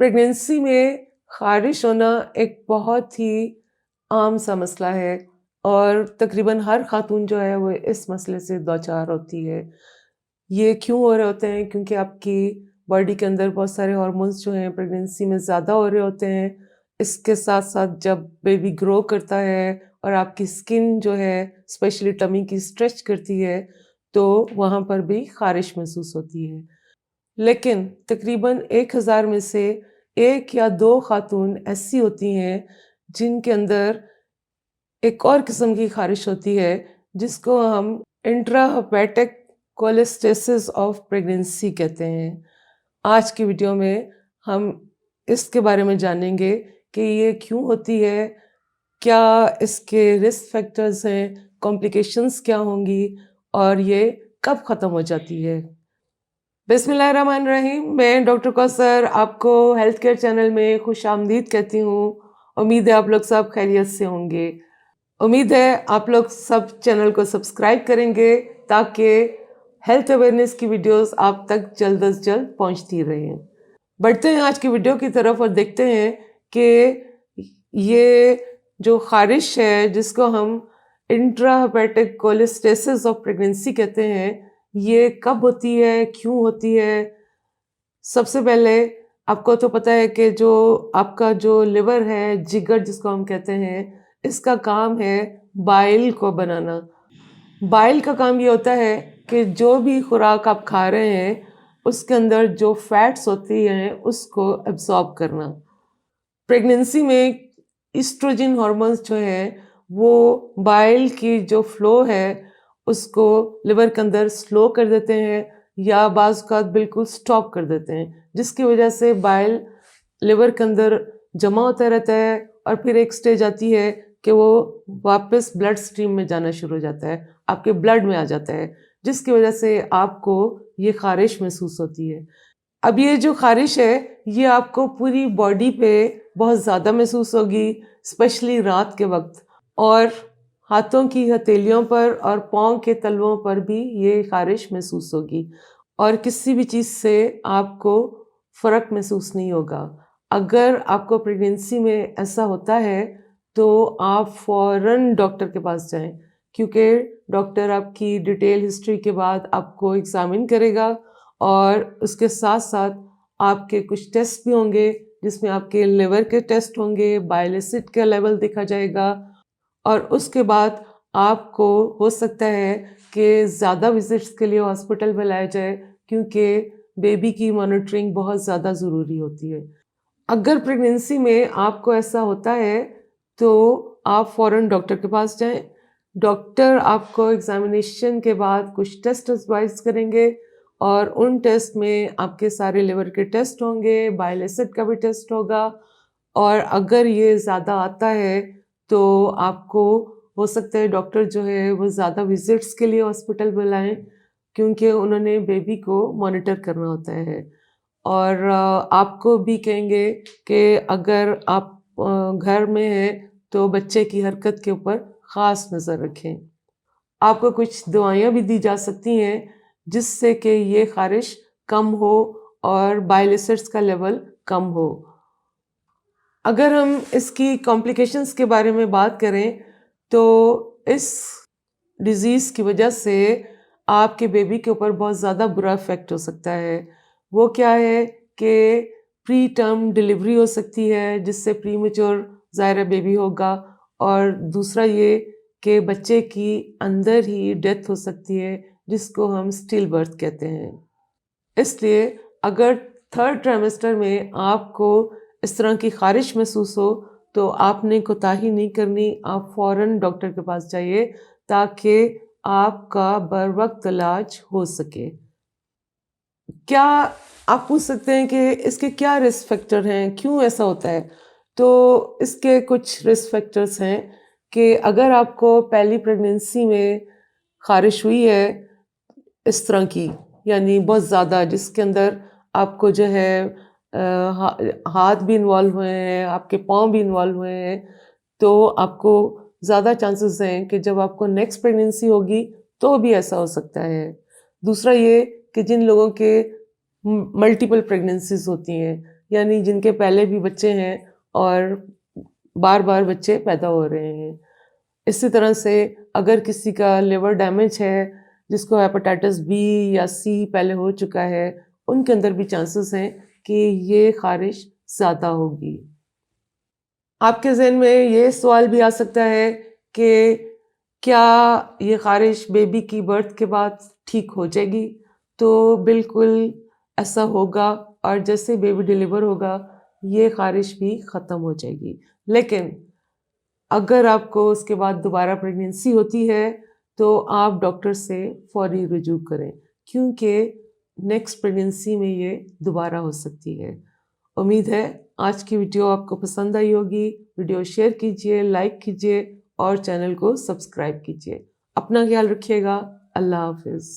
Pregnancy में ख़ारिश होना एक बहुत ही आम सा मसला है और तकरीबन हर ख़ातून जो है वो इस मसले से दो-चार होती है। ये क्यों हो रहे होते हैं? क्योंकि आपकी बॉडी के अंदर बहुत सारे हार्मोन्स जो हैं प्रेगनेंसी में ज़्यादा हो रहे होते हैं। इसके साथ-साथ जब बेबी ग्रो करता है और आपकी स्किन जो है स्पेशली टमी की स्ट्रेच करती है, तो वहाँ पर भी ख़ारिश महसूस होती है। लेकिन तकरीबन 1000 में से 1 या 2 खातून ऐसी होती हैं जिनके अंदर एक और किस्म की ख़ारिश होती है जिसको हम इंट्राहेपेटिक कोलेस्टेसिस ऑफ प्रेगनेंसी कहते हैं। आज की वीडियो में हम इसके बारे में जानेंगे कि ये क्यों होती है, क्या इसके रिस्क फैक्टर्स हैं, कॉम्प्लिकेशंस क्या होंगी और ये कब ख़त्म हो जाती है। बिस्मिल्लाहिर्रहमानिर्रहीम। मैं डॉक्टर कौसर आपको हेल्थ केयर चैनल में खुश आमदीद कहती हूँ। उम्मीद है आप लोग सब खैरियत से होंगे। उम्मीद है आप लोग सब चैनल को सब्सक्राइब करेंगे ताकि हेल्थ अवेयरनेस की वीडियोस आप तक जल्द अज जल्द पहुँचती रहें। बढ़ते हैं आज की वीडियो की तरफ और देखते हैं कि ये जो ख़ारिश है जिसको हम इंट्राहेपेटिक कोलेस्टेसिस ऑफ प्रेगनेंसी कहते हैं, ये कब होती है, क्यों होती है। सबसे पहले आपको तो पता है कि जो आपका जो लिवर है, जिगर जिसको हम कहते हैं, इसका काम है बाइल को बनाना। बाइल का काम ये होता है कि जो भी खुराक आप खा रहे हैं उसके अंदर जो फैट्स होती हैं उसको एब्जॉर्ब करना। प्रेगनेंसी में ईस्ट्रोजन हार्मोन्स जो हैं वो बाइल की जो फ्लो है उसको लिवर के अंदर स्लो कर देते हैं या बाज़ औक़ात बिल्कुल स्टॉप कर देते हैं, जिसकी वजह से बाइल लिवर के अंदर जमा होता रहता है और फिर एक स्टेज आती है कि वो वापस ब्लड स्ट्रीम में जाना शुरू हो जाता है, आपके ब्लड में आ जाता है, जिसकी वजह से आपको ये ख़ारिश महसूस होती है। अब ये जो ख़ारिश है ये आपको पूरी बॉडी पे बहुत ज़्यादा महसूस होगी, स्पेशली रात के वक्त, और हाथों की हथेलियों पर और पाँव के तलवों पर भी ये ख़ारिश महसूस होगी और किसी भी चीज़ से आपको फ़र्क महसूस नहीं होगा। अगर आपको प्रेगनेंसी में ऐसा होता है तो आप फ़ौरन डॉक्टर के पास जाएं, क्योंकि डॉक्टर आपकी डिटेल हिस्ट्री के बाद आपको एग्ज़ामिन करेगा और उसके साथ साथ आपके कुछ टेस्ट भी होंगे जिसमें आपके लिवर के टेस्ट होंगे, बाइल एसिड का लेवल देखा जाएगा और उसके बाद आपको हो सकता है कि ज़्यादा विजिट्स के लिए हॉस्पिटल में लाया जाए, क्योंकि बेबी की मॉनिटरिंग बहुत ज़्यादा ज़रूरी होती है। अगर प्रेगनेंसी में आपको ऐसा होता है तो आप फ़ौरन डॉक्टर के पास जाएं। डॉक्टर आपको एग्ज़ामिनेशन के बाद कुछ टेस्ट एडवाइस करेंगे और उन टेस्ट में आपके सारे लिवर के टेस्ट होंगे, बाइल एसिड का भी टेस्ट होगा, और अगर ये ज़्यादा आता है तो आपको हो सकता है डॉक्टर जो है वो ज़्यादा विजिट्स के लिए हॉस्पिटल बुलाएं, क्योंकि उन्होंने बेबी को मॉनिटर करना होता है। और आपको भी कहेंगे कि अगर आप घर में हैं तो बच्चे की हरकत के ऊपर ख़ास नज़र रखें। आपको कुछ दवाइयाँ भी दी जा सकती हैं जिससे कि ये ख़ारिश कम हो और बाइल एसिड्स का लेवल कम हो। अगर हम इसकी कॉम्प्लिकेशंस के बारे में बात करें तो इस डिज़ीज़ की वजह से आपके बेबी के ऊपर बहुत ज़्यादा बुरा इफ़ेक्ट हो सकता है। वो क्या है कि प्री टर्म डिलीवरी हो सकती है, जिससे प्रीमेच्योर ज़ाहिर बेबी होगा, और दूसरा ये कि बच्चे की अंदर ही डेथ हो सकती है जिसको हम स्टिल बर्थ कहते हैं। इसलिए अगर थर्ड ट्राइमेस्टर में आपको इस तरह की ख़ारिश महसूस हो तो आपने कोताही नहीं करनी, आप फ़ौरन डॉक्टर के पास जाइए ताकि आपका बर वक्त इलाज हो सके। क्या आप पूछ सकते हैं कि इसके क्या रिस्क फैक्टर हैं, क्यों ऐसा होता है? तो इसके कुछ रिस्क फैक्टर्स हैं कि अगर आपको पहली प्रेगनेंसी में ख़ारिश हुई है इस तरह की, यानी बहुत ज़्यादा, जिसके अंदर आपको जो है हाथ भी इन्वॉल्व हुए हैं, आपके पाँव भी इन्वॉल्व हुए हैं, तो आपको ज़्यादा चांसेस हैं कि जब आपको नेक्स्ट प्रेगनेंसी होगी तो भी ऐसा हो सकता है। दूसरा ये कि जिन लोगों के मल्टीपल प्रेगनेंसीज होती हैं, یعنی جن کے پہلے بھی بچے ہیں اور بار بار بچے پیدا ہو رہے ہیں. اسی طرح سے اگر کسی کا لیور ڈیمیج ہے، جس کو ہیپاٹائٹس بی یا سی پہلے ہو چکا ہے، ان کے اندر بھی چانسز ہیں کہ یہ خارش زیادہ ہوگی. آپ کے ذہن میں یہ سوال بھی آ سکتا ہے کہ کیا یہ خارش بیبی کی برتھ کے بعد ٹھیک ہو جائے گی؟ تو بالکل ایسا ہوگا، اور جیسے بیبی ڈیلیور ہوگا یہ خارش بھی ختم ہو جائے گی. لیکن اگر آپ کو اس کے بعد دوبارہ پریگنینسی ہوتی ہے تو آپ ڈاکٹر سے فوری رجوع کریں، کیونکہ نیکسٹ پریگنینسی میں یہ دوبارہ ہو سکتی ہے. امید ہے آج کی ویڈیو آپ کو پسند آئی ہوگی. ویڈیو شیئر کیجیے، لائک کیجیے اور چینل کو سبسکرائب کیجیے. اپنا خیال رکھیے گا. اللہ حافظ.